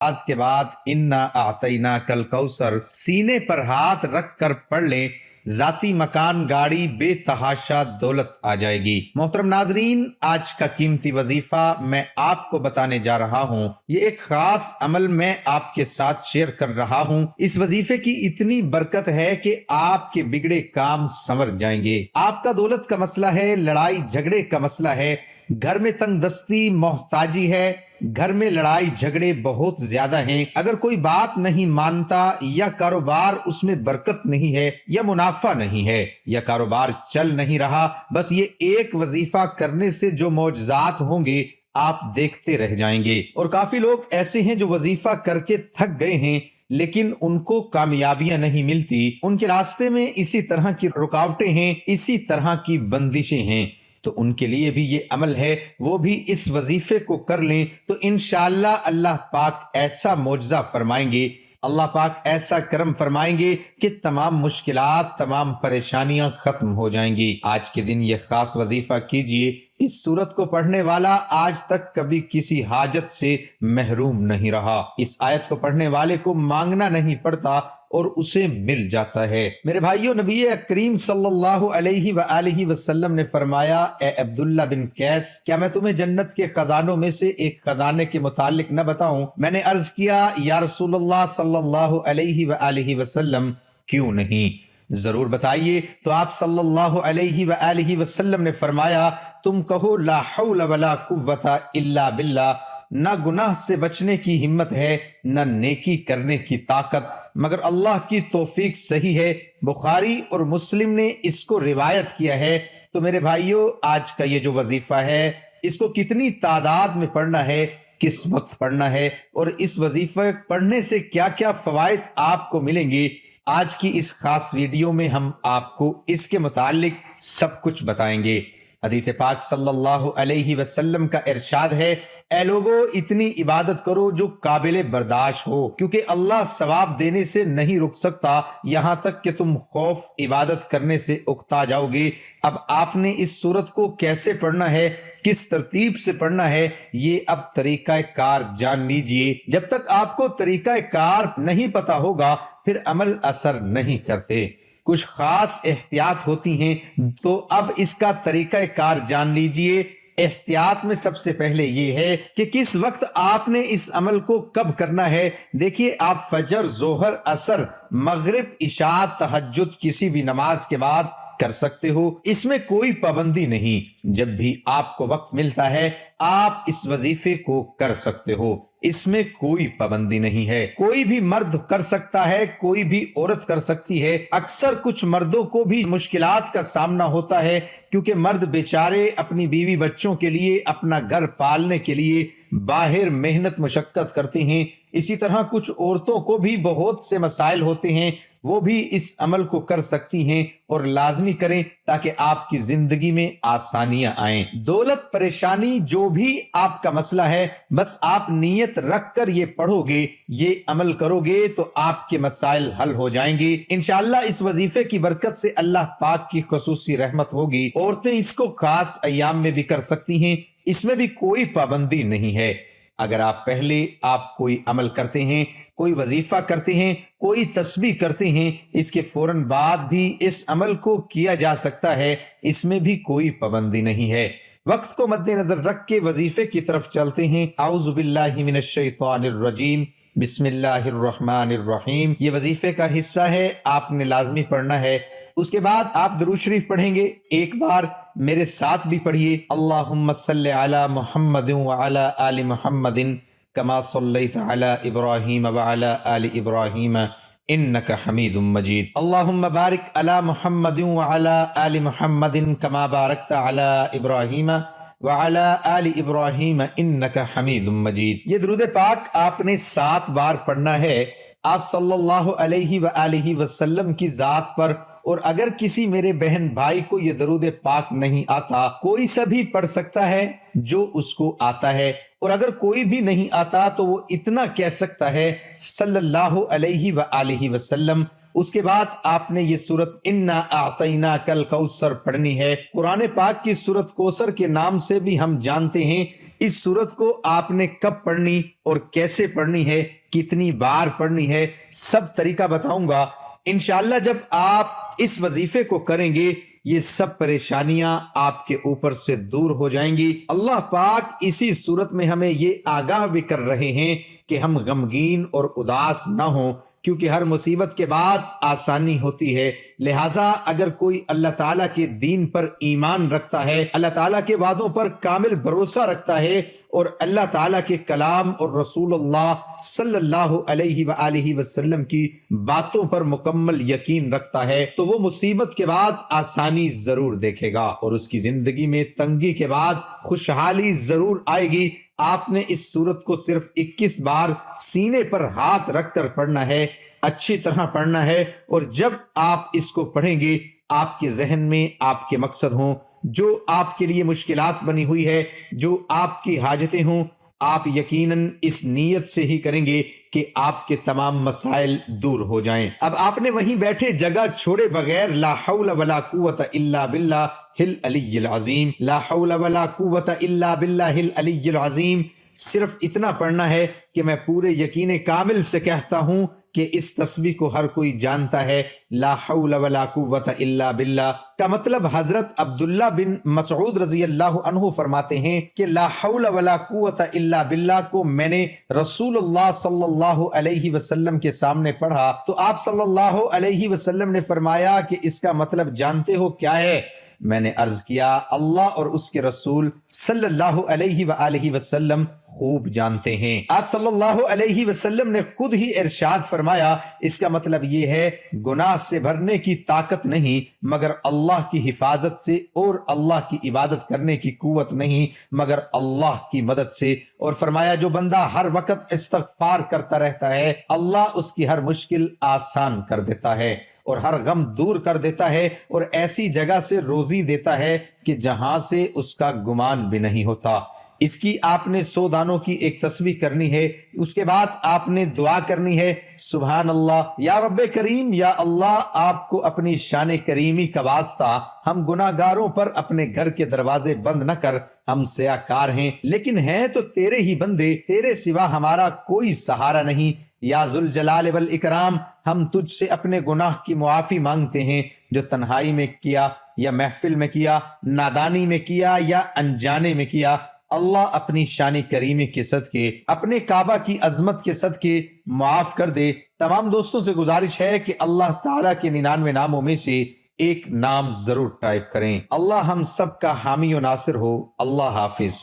आज के बाद इन्ना आतैना कल कौसर सीने पर हाथ रख कर पढ़ लें, जाती मकान गाड़ी बेतहाशा दौलत आ जाएगी। मोहतरम नाजरीन, आज का कीमती वजीफा मैं आपको बताने जा रहा हूँ। ये एक खास अमल मैं आपके साथ शेयर कर रहा हूँ। इस वजीफे की इतनी बरकत है कि आपके बिगड़े काम संवर जाएंगे। आपका दौलत का मसला है, लड़ाई झगड़े का मसला है, घर में तंग दस्ती मोहताजी है, घर में लड़ाई झगड़े बहुत ज्यादा हैं, अगर कोई बात नहीं मानता या कारोबार उसमें बरकत नहीं है या मुनाफा नहीं है या कारोबार चल नहीं रहा, बस ये एक वजीफा करने से जो मौजज़ात होंगे आप देखते रह जाएंगे। और काफी लोग ऐसे हैं जो वजीफा करके थक गए हैं लेकिन उनको कामयाबियां नहीं मिलती, उनके रास्ते में इसी तरह की रुकावटें हैं, इसी तरह की बंदिशें हैं। तो उनके लिए भी ये अमल है, वो भी इस वजीफे को कर लें तो इंशाअल्लाह अल्लाह पाक ऐसा मौजज़ा फरमाएंगे, अल्लाह पाक ऐसा करम फरमाएंगे कि तमाम मुश्किलात, तमाम परेशानियां खत्म हो जाएंगी। आज के दिन ये खास वजीफा कीजिए। इस सूरत को पढ़ने वाला आज तक कभी किसी हाजत से महरूम नहीं रहा। इस आयत को पढ़ने वाले को मांगना नहीं पड़ता और उसे मिल जाता है। मेरे भाइयों, नबी करीम सल्लल्लाहु अलैहि वआलिहि वसल्लम ने फरमाया, ए अब्दुल्ला बिन कैस, क्या मैं तुम्हें जन्नत के खजानों में से एक खजाने के मुतालिक न बताऊं? मैंने अर्ज किया, या रसूलुल्लाह सल्लल्लाहु अलैहि वआलिहि वसल्लम, क्यों नहीं, जरूर बताइए। तो आप सल्लल्लाहु अलैहि वआलिहि वसल्लम ने फरमाया, तुम कहो ला हौला वला कुव्वता इल्ला बिल्लाह, ना गुनाह से बचने की हिम्मत है, न नेकी करने की ताकत मगर अल्लाह की तौफीक सही है। बुखारी और मुस्लिम ने इसको रिवायत किया है। तो मेरे भाइयों, आज का ये जो वजीफा है, इसको कितनी तादाद में पढ़ना है, किस वक्त पढ़ना है और इस वजीफे पढ़ने से क्या क्या फवायद आपको मिलेंगे, आज की इस खास वीडियो में हम आपको इसके मुतालिक सब कुछ बताएंगे। हदीस पाक सल्लल्लाहु अलैहि वसल्लम का इरशाद है, ऐ लोगो, इतनी इबादत करो जो काबिल बर्दाश्त हो, क्योंकि अल्लाह सवाब देने से नहीं रुक सकता यहां तक कि तुम खौफ इबादत करने से उकता जाओगे। अब आपने इस सूरत को कैसे पढ़ना है, किस तरतीब से पढ़ना है, ये अब तरीका कार जान लीजिए। जब तक आपको तरीका कार नहीं पता होगा फिर अमल असर नहीं करते, कुछ खास एहतियात होती हैं। तो अब इसका तरीका कार जान लीजिए। एहतियात में सबसे पहले ये है कि किस वक्त आपने इस अमल को कब करना है। देखिए, आप फजर, जोहर, असर, मगरिब, इशा, तहज्जुद किसी भी नमाज के बाद कर सकते हो, इसमें कोई पाबंदी नहीं। जब भी आपको वक्त मिलता है आप इस वजीफे को कर सकते हो, इसमें कोई पाबंदी नहीं है। कोई भी मर्द कर सकता है, कोई भी औरत कर सकती है। अक्सर कुछ मर्दों को भी मुश्किलात का सामना होता है, क्योंकि मर्द बेचारे अपनी बीवी बच्चों के लिए, अपना घर पालने के लिए बाहर मेहनत मुशक्कत करते हैं। इसी तरह कुछ औरतों को भी बहुत से मसाइल होते हैं, वो भी इस अमल को कर सकती हैं और लाजमी करें ताकि आपकी जिंदगी में आसानियां आएं। दौलत, परेशानी, जो भी आपका मसला है, बस आप नीयत रख कर ये पढ़ोगे, ये अमल करोगे तो आपके मसाइल हल हो जाएंगे इंशाअल्लाह। इस वजीफे की बरकत से अल्लाह पाक की खुसूसी रहमत होगी। औरतें इसको खास अयाम में भी कर सकती हैं, इसमें भी कोई पाबंदी नहीं है। अगर आप कोई अमल करते हैं, कोई वजीफा करते हैं, कोई तस्बीह करते हैं, इसके फौरन बाद भी इस अमल को किया जा सकता है, इसमें भी कोई पाबंदी नहीं है। वक्त को मद्देनजर रख के वजीफे की तरफ चलते हैं। औज़ु बिल्लाहि मिनश शैतानिर रजीम, बिस्मिल्लाहिर रहमानिर रहीम। ये वजीफे का हिस्सा है, आपने लाजमी पढ़ना है। उसके बाद आप दुरूद शरीफ पढ़ेंगे। एक बार मेरे साथ भी पढ़िए, अल्लाहुम्मा सल्लि अला मुहम्मदिन व अला आलि मुहम्मदिन कमा सल्लैता अला इब्राहीम व अला आलि इब्राहीम इन्नका हमीदुम मजीद। अल्लाहुम्मा बारिक अला मुहम्मदिन व अला आलि मुहम्मदिन कमा बारकता अला इब्राहीम व अला आलि इब्राहीम इन्नका हमीदुम मजीद। ये दुरूद पाक आपने 7 बार पढ़ना है, आप सल्लल्लाहु अलैहि व आलिहि वसल्लम की जात पर। और अगर किसी मेरे बहन भाई को ये दरूद पाक नहीं आता, कोई सभी पढ़ सकता है जो उसको आता है, और अगर कोई भी नहीं आता तो वो इतना कह सकता है सल्लल्लाहु अलैहि व आलिहि वसल्लम। उसके बाद आपने ये सूरत इन्ना आतैना कल कौसर पढ़नी है। कुरान पाक की सूरत कौसर के नाम से भी हम जानते हैं इस सूरत को आपने कब पढ़नी और कैसे पढ़नी है, कितनी बार पढ़नी है, सब तरीका बताऊंगा। इंशाअल्लाह जब आप इस वजीफे को करेंगे ये सब परेशानियां आपके ऊपर से दूर हो जाएंगी। अल्लाह पाक इसी सूरत में हमें ये आगाह भी कर रहे हैं कि हम गमगीन और उदास ना हो, क्योंकि हर मुसीबत के बाद आसानी होती है। लिहाजा अगर कोई अल्लाह ताला के दीन पर ईमान रखता है, अल्लाह ताला के वादों पर कामिल भरोसा रखता है और अल्लाह ताला के कलाम और रसूलुल्लाह सल्लल्लाहु अलैहि वसल्लम की बातों पर मुकम्मल यकीन रखता है, तो वो मुसीबत के बाद आसानी जरूर देखेगा और उसकी जिंदगी में तंगी के बाद खुशहाली जरूर आएगी। आपने इस सूरत को सिर्फ 21 बार सीने पर हाथ रखकर पढ़ना है, अच्छी तरह पढ़ना है। और जब आप इसको पढ़ेंगे आपके जहन में आपके मकसद हों, जो आपके लिए मुश्किलात बनी हुई है, जो आपकी हाजतें हों, आप यकीनन इस नीयत से ही करेंगे कि आपके तमाम मसाइल दूर हो जाएं। अब आपने वहीं बैठे जगह छोड़े बगैर ला हौला वला कुव्वता इल्ला बिल्लाहिल अलिय्यिल अज़ीम, ला हौला वला कुव्वता इल्ला बिल्लाहिल अलिय्यिल अज़ीम, सिर्फ इतना पढ़ना है कि मैं पूरे यकीन कामिल से कहता हूं कि इस तस्बीह को हर कोई जानता है। ला हौला वला कुव्वता इल्ला बिल्लाह का मतलब हजरत अब्दुल्ला बिन मसऊद रजी अल्लाह अन्हु फरमाते हैं कि ला हौला वला कुव्वता इल्ला बिल्लाह को मैंने रसूलुल्लाह सल्लल्लाहु अलैहि वसल्लम के सामने पढ़ा तो आप सल्लल्लाहु अलैहि वसल्लम ने फरमाया कि इसका मतलब जानते हो क्या है? मैंने अर्ज किया अल्लाह और उसके रसूल सल्लल्लाहु अलैहि वसल्लम खूब जानते हैं। आप सल्लल्लाहु अलैहि वसल्लम ने खुद ही इरशाद फरमाया, इसका मतलब ये है गुनाह से भरने की ताकत नहीं मगर अल्लाह की हिफाजत से, और अल्लाह की इबादत करने की कुव्वत नहीं मगर अल्लाह की मदद से। और फरमाया जो बंदा हर वक्त इस्तगफार करता रहता है अल्लाह उसकी हर मुश्किल आसान कर देता है और हर गम दूर कर देता है और ऐसी जगह से रोजी देता है कि जहां से उसका गुमान भी नहीं होता। इसकी आपने 100 दानों की एक तस्बीह करनी है। उसके बाद आपने दुआ करनी है, सुभान अल्लाह या रब्बे करीम, या अल्लाह आपको अपनी शान करीमी का वास्ता हम गुनाहगारों पर अपने घर के दरवाजे बंद न कर, हम सयाकार हैं लेकिन हैं तो तेरे ही बंदे, तेरे सिवा हमारा कोई सहारा नहीं। या जुल जलाल वल इकराम, हम तुझसे अपने गुनाह की मुआफी मांगते हैं जो तन्हाई में किया या महफिल में किया, नादानी में किया या अनजाने में किया। अल्लाह अपनी शानी करीमी के सदके, अपने काबा की अजमत के सदके माफ कर दे। तमाम दोस्तों से गुजारिश है कि अल्लाह ताला के 99 नामों में से एक नाम जरूर टाइप करें। अल्लाह हम सब का हामी और नासिर हो। अल्लाह हाफिज।